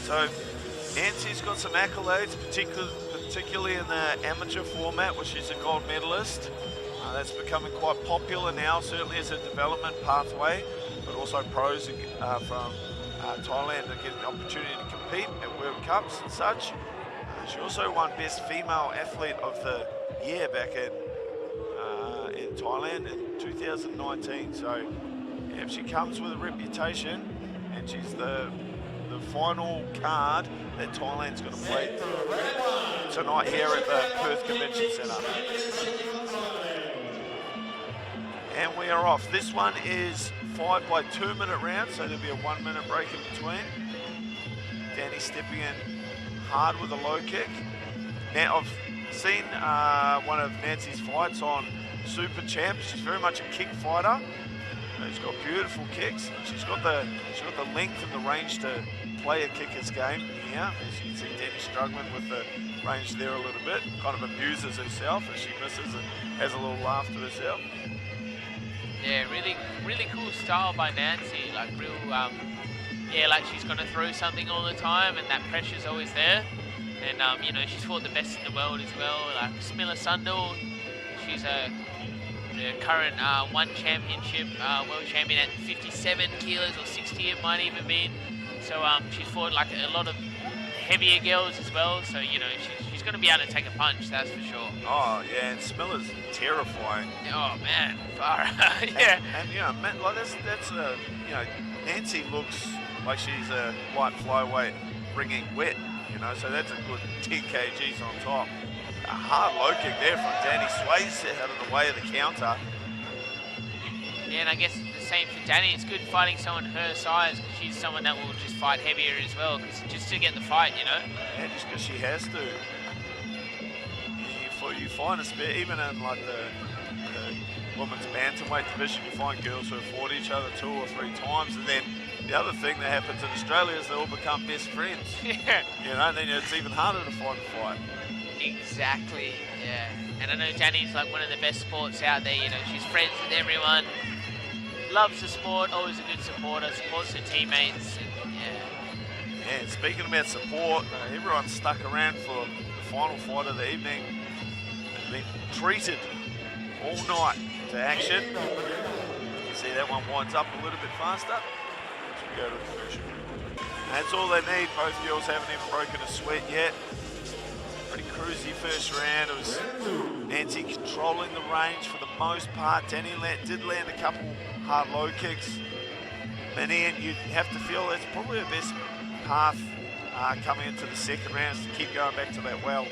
So Nancy's got some accolades, particularly in the amateur format, where she's a gold medalist. That's becoming quite popular now, certainly as a development pathway, but also pros from Thailand are getting the opportunity to compete at World Cups and such. She also won Best Female Athlete of the Year back in Thailand in 2019. So if she comes with a reputation, and she's the final card that Thailand's going to play tonight here at the Perth Convention Centre. And we are off. This one is 5 by 2 minute rounds, so there'll be a 1 minute break in between. Dani stepping in hard with a low kick. Now I've seen one of Nancy's fights on Super Champ. She's very much a kick fighter. She's got beautiful kicks. She's got the length and the range to play a kicker's game here. As you can see, Dani struggling with the range there a little bit. Kind of abuses herself as she misses and has a little laugh to herself. Yeah, really cool style by Nancy. Like real, yeah, like she's gonna throw something all the time, and that pressure's always there. And you know, she's fought the best in the world as well. Like Smilla Sundal, she's the current one championship world champion at 57 kilos or 60 it might even be. So she's fought like a lot of heavier girls as well. So you know, she's gonna be able to take a punch, that's for sure. Oh yeah, and Smilla's terrifying. Oh man, far out. Yeah. And you know, man, like that's you know, Nancy looks like she's a light flyweight bringing wet. You know, so that's a good 10 kgs on top. A hard low kick there from Dani, sways out of the way of the counter. Yeah, and I guess the same for Dani. It's good fighting someone her size, because she's someone that will just fight heavier as well, just to get the fight, you know. Yeah, just because she has to. You find even in like the women's bantamweight division, you find girls who have fought each other 2 or 3 times, and then the other thing that happens in Australia is they all become best friends. Yeah. You know, and then it's even harder to find a fight. Exactly, yeah. And I know Dani's like one of the best sports out there, you know, she's friends with everyone, loves the sport, always a good supporter, supports her teammates, and yeah. Yeah, and speaking about support, everyone's stuck around for the final fight of the evening. They've been treated all night to action. You can see that one winds up a little bit faster. Should go to the commercial. That's all they need. Both girls haven't even broken a sweat yet. Pretty cruisy first round. It was Nancy controlling the range for the most part. Dani did land a couple hard low kicks. And then you have to feel that's probably the best path coming into the second round is to keep going back to that well.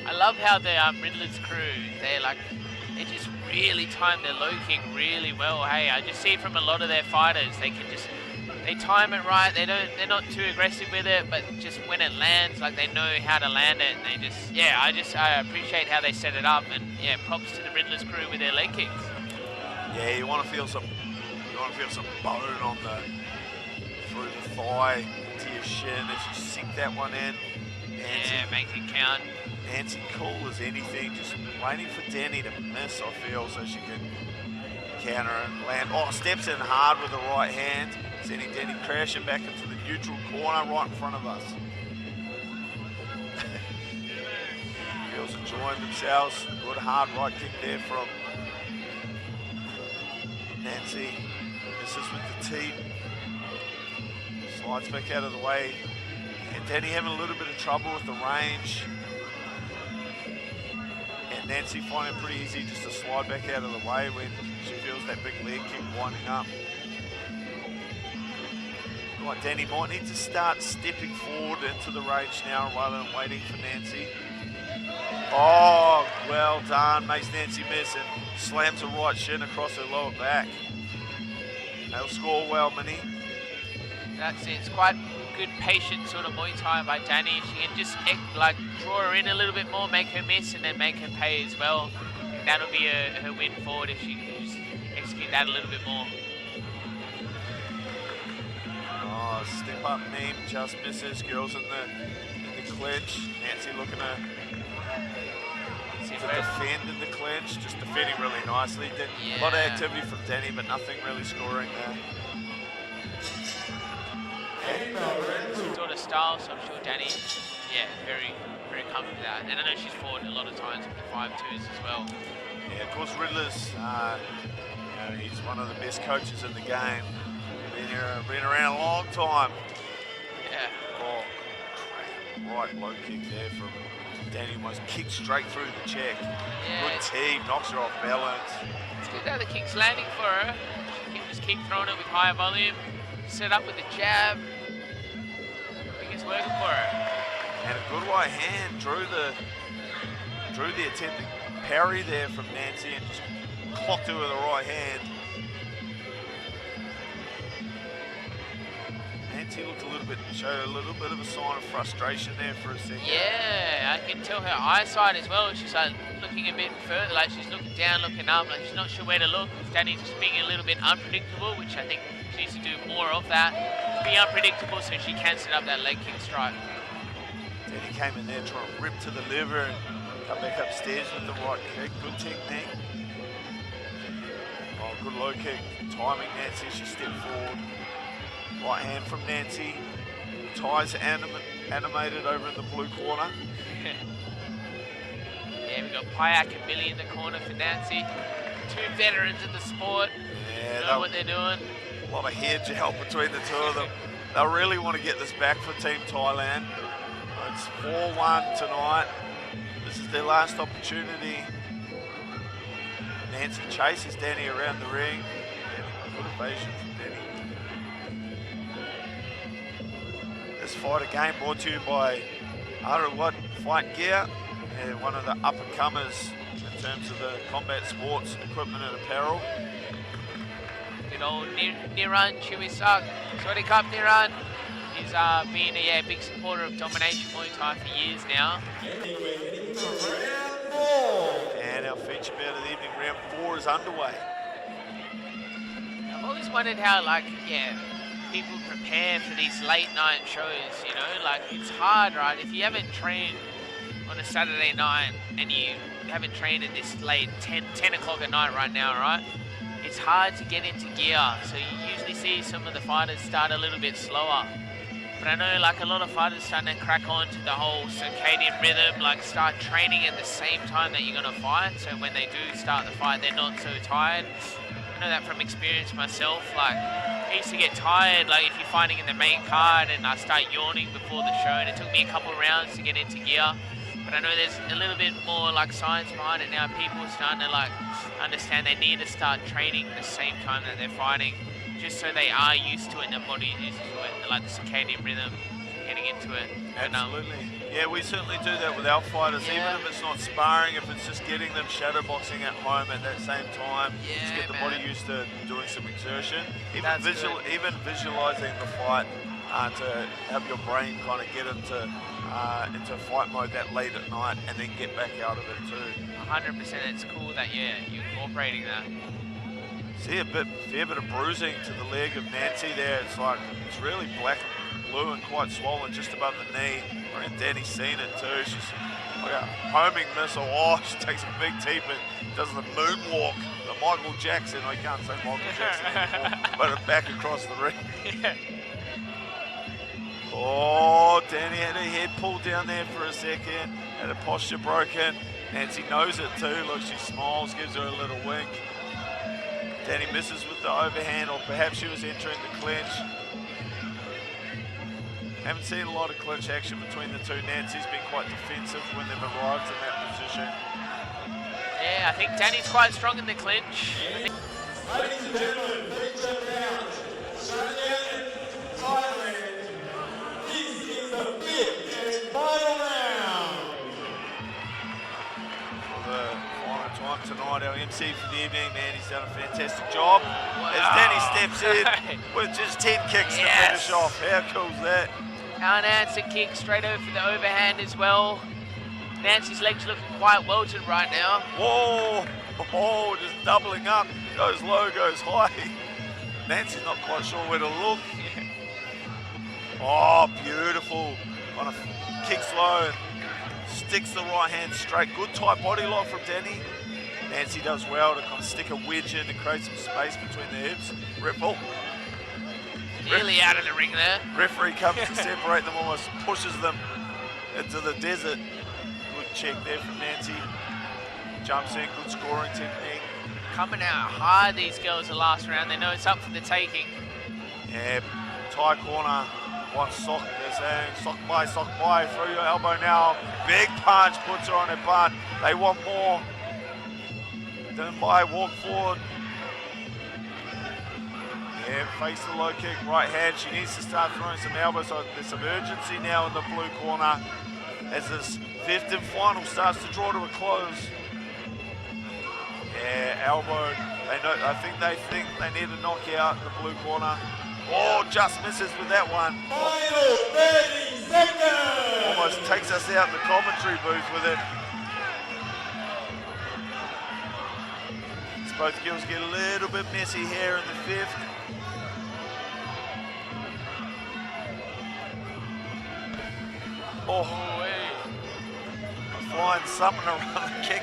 I love how the Riddler's crew, they just really time their low kick really well. Hey, I just see from a lot of their fighters, they time it right. They're not too aggressive with it, but just when it lands, like they know how to land it. And they just, yeah, I appreciate how they set it up. And yeah, props to the Riddler's crew with their leg kicks. Yeah, you want to feel some bone on through the thigh to your shin as you sink that one in. Yeah, make it count. Nancy cool as anything, just waiting for Dani to miss, I feel, so she can counter and land. Oh, steps in hard with the right hand, sending Dani crashing back into the neutral corner right in front of us. Girls enjoying themselves. Good hard right kick there from Nancy. Misses with the teep. Slides back out of the way. And Dani having a little bit of trouble with the range. And Nancy finding it pretty easy just to slide back out of the way when she feels that big leg kick winding up. Right, Dani might need to start stepping forward into the range now rather than waiting for Nancy. Oh, well done. Makes Nancy miss and slams her right shin across her lower back. They'll score well, Minnie. That's it. It's quite good, patient sort of Muay Thai by Dani. She can just like draw her in a little bit more, make her miss, and then make her pay as well. And that'll be her win forward if she can just execute that a little bit more. Oh, step up knee, just misses. Girls in the clinch. Nancy looking to defend in the clinch, just defending really nicely. A lot of activity from Dani, but nothing really scoring there. Sort of style, so I'm sure Dani, yeah, very, very comfortable with that. And I know she's fought a lot of times with the 5-2s as well. Yeah, of course, Riddler's, he's one of the best coaches in the game. Been around a long time. Yeah. Oh, right low kick there from Dani, almost kicked straight through the check. Yeah. Good team, knocks her off balance. It's good that the kick's landing for her. She can just keep throwing it with higher volume, set up with the jab. I think it's working for her. And a good right hand drew the attempted parry there from Nancy and just clocked her with the right hand. Nancy looked showed a little bit of a sign of frustration there for a second. Yeah, I can tell her eyesight as well. She's like looking a bit further, like she's looking down, looking up, like she's not sure where to look. Dani's just being a little bit unpredictable, which I think she needs to do more of that. Be unpredictable so she can set up that leg kick strike. Dani came in there trying to rip to the liver and come back upstairs with the right kick. Good technique. Oh, good low kick. Timing Nancy, she stepped forward. Right hand from Nancy. Ties animated over in the blue corner. Yeah, we got Payak and Billy in the corner for Nancy. Two veterans in the sport. Yeah, know what they're doing. A lot of hair gel between the two of them. They'll really want to get this back for Team Thailand. It's 4-1 tonight. This is their last opportunity. Nancy chases Dani around the ring. Good evasion from Dani. This fight again brought to you by Arawat Fight Gear, one of the up-and-comers in terms of the combat sports equipment and apparel. Good old Niran Chiwisak. Sorry, Cup Niran. He's been a big supporter of Domination Muay Thai for years now. And our feature bout of the evening, round 4 is underway. I've always wondered how, people prepare for these late night shows, you know? Like, it's hard, right? If you haven't trained on a Saturday night and you haven't trained at this late, 10 o'clock at night right now, right? It's hard to get into gear. So you usually see some of the fighters start a little bit slower. But I know, a lot of fighters starting to crack on to the whole circadian rhythm, start training at the same time that you're going to fight. So when they do start the fight, they're not so tired. I know that from experience myself. I used to get tired, if you're fighting in the main card and I start yawning before the show, and it took me a couple rounds to get into gear. But I know there's a little bit more science behind it now. People are starting to understand they need to start training the same time that they're fighting, just so they are used to it and their body is used to it, the circadian rhythm, getting into it. Absolutely. Yeah, we certainly do that with our fighters, even if it's not sparring, if it's just getting them shadowboxing at home at that same time, just get the body used to doing some exertion. Even visualizing the fight to have your brain kind of get into fight mode that late at night and then get back out of it too. 100%, it's cool that, you're incorporating that. See a fair bit of bruising to the leg of Nancy there. It's really black and blue and quite swollen just above the knee. I reckon Dani's seen it too. She's like a homing missile. Oh, she takes a big teep and does the moonwalk. The Michael Jackson, I can't say Michael Jackson anymore, but back across the ring. Yeah. Oh, Dani had her head pulled down there for a second, had her posture broken. Nancy knows it too. Look, she smiles, gives her a little wink. Dani misses with the overhand, or perhaps she was entering the clinch. Haven't seen a lot of clinch action between the two. Nancy's been quite defensive when they've arrived in that position. Yeah, I think Dani's quite strong in the clinch. Ladies and gentlemen, please check it out. Australia, Thailand. This is the 5th and final round. For the final time tonight, our MC for the evening, man, he's done a fantastic job. As Dani steps in with just 10 kicks to finish off. How cool is that? Unanswered kick straight over for the overhand as well. Nancy's legs looking quite weltered right now. Whoa! Oh, just doubling up. Goes low, goes high. Nancy's not quite sure where to look. Oh, beautiful. On a kicks low and sticks the right hand straight. Good tight body lock from Dani. Nancy does well to kind of stick a wedge in and create some space between the hips. Ripple. Nearly out of the ring there. Referee comes to separate them, almost pushes them into the desert. Good check there from Nancy. Jumps in, good scoring technique. Coming out hard, these girls, the last round. They know it's up for the taking. Yeah, Thai corner wants sock. They're saying sock by, through your elbow now. Big punch puts her on her butt. They want more. By walk forward. Yeah, face the low kick, right hand. She needs to start throwing some elbows. So there's some urgency now in the blue corner as this 5th and final starts to draw to a close. Yeah, elbow. I think they need a knockout in the blue corner. Oh, just misses with that one. Final 30 seconds. Almost takes us out in the commentary booth with it. Both girls get a little bit messy here in the 5th. Oh, flying something around the kick.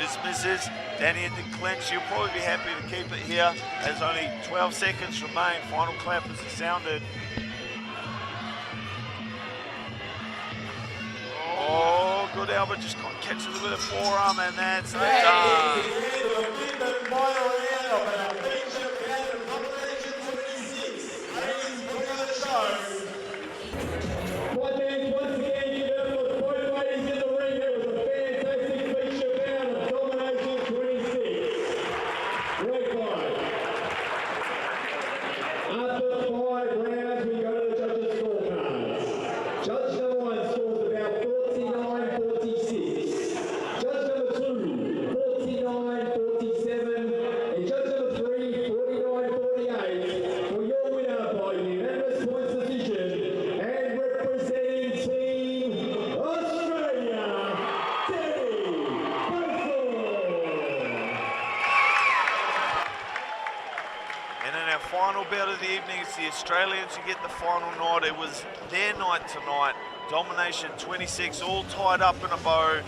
Just misses. Dani in the clinch. She'll probably be happy to keep it here as only 12 seconds remain. Final clap as it sounded. Oh, good elbow, just catches a bit of forearm, and that's done. Once again, give it up for both ladies in the ring. It was a fantastic feature bout of Domination 26. Great fight. After 5 rounds, we go to the judges' scorecards. Judge number 1 scores about 49-46. Judge number 2, 49-47. And judge number 3, 49-48. For your winner by unanimous points decision and representing Team Australia, Dani Bator. And in our final bout of the evening, it's the Australians who get the final nod. It was their night tonight. Domination 26, all tied up in a bow.